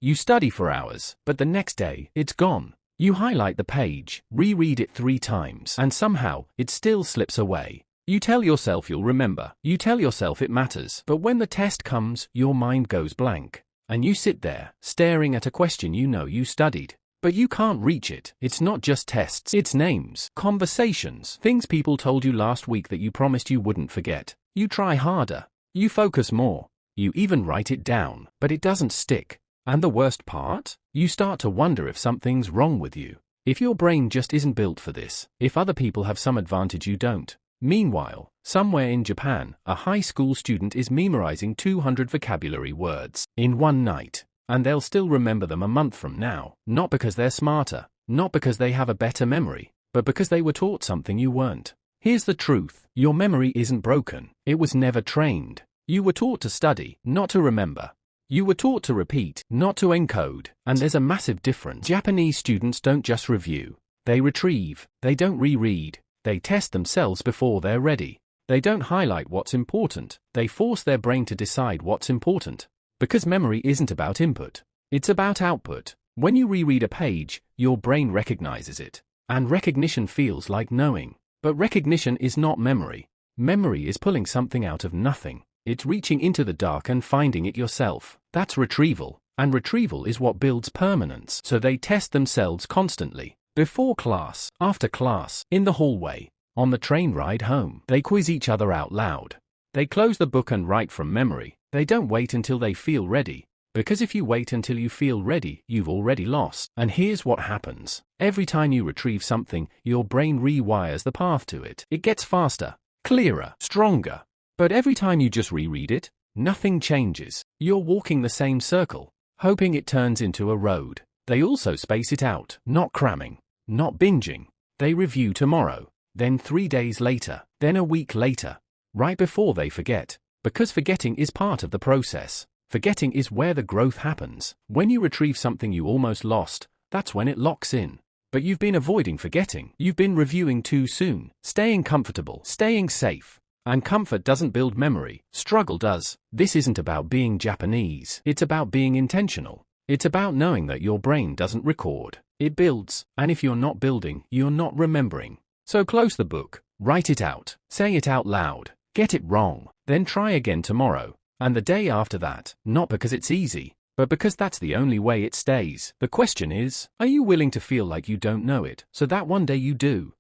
You study for hours, but the next day, it's gone. You highlight the page, reread it 3 times, and somehow, it still slips away. You tell yourself you'll remember. You tell yourself it matters. But when the test comes, your mind goes blank. And you sit there, staring at a question you know you studied. But you can't reach it. It's not just tests. It's names, conversations, things people told you last week that you promised you wouldn't forget. You try harder. You focus more. You even write it down. But it doesn't stick. And the worst part? You start to wonder if something's wrong with you. If your brain just isn't built for this. If other people have some advantage you don't. Meanwhile, somewhere in Japan, a high school student is memorizing 200 vocabulary words in one night. And they'll still remember them a month from now, not because they're smarter, not because they have a better memory, but because they were taught something you weren't. Here's the truth, your memory isn't broken, it was never trained. You were taught to study, not to remember. You were taught to repeat, not to encode, and there's a massive difference. Japanese students don't just review, they retrieve, they don't reread, they test themselves before they're ready. They don't highlight what's important, they force their brain to decide what's important. Because memory isn't about input, it's about output. When you reread a page, your brain recognizes it. And recognition feels like knowing. But recognition is not memory. Memory is pulling something out of nothing. It's reaching into the dark and finding it yourself. That's retrieval. And retrieval is what builds permanence. So they test themselves constantly. Before class, after class, in the hallway, on the train ride home. They quiz each other out loud. They close the book and write from memory. They don't wait until they feel ready. Because if you wait until you feel ready, you've already lost. And here's what happens. Every time you retrieve something, your brain rewires the path to it. It gets faster, clearer, stronger. But every time you just reread it, nothing changes. You're walking the same circle, hoping it turns into a road. They also space it out, not cramming, not binging. They review tomorrow, then 3 days later, then a week later, right before they forget. Because forgetting is part of the process. Forgetting is where the growth happens. When you retrieve something you almost lost, that's when it locks in. But you've been avoiding forgetting. You've been reviewing too soon, staying comfortable, staying safe. And comfort doesn't build memory, struggle does. This isn't about being Japanese. It's about being intentional. It's about knowing that your brain doesn't record. It builds. And if you're not building, you're not remembering. So close the book, write it out, say it out loud, get it wrong, then try again tomorrow. And the day after that, not because it's easy, but because that's the only way it stays. The question is, are you willing to feel like you don't know it, so that one day you do?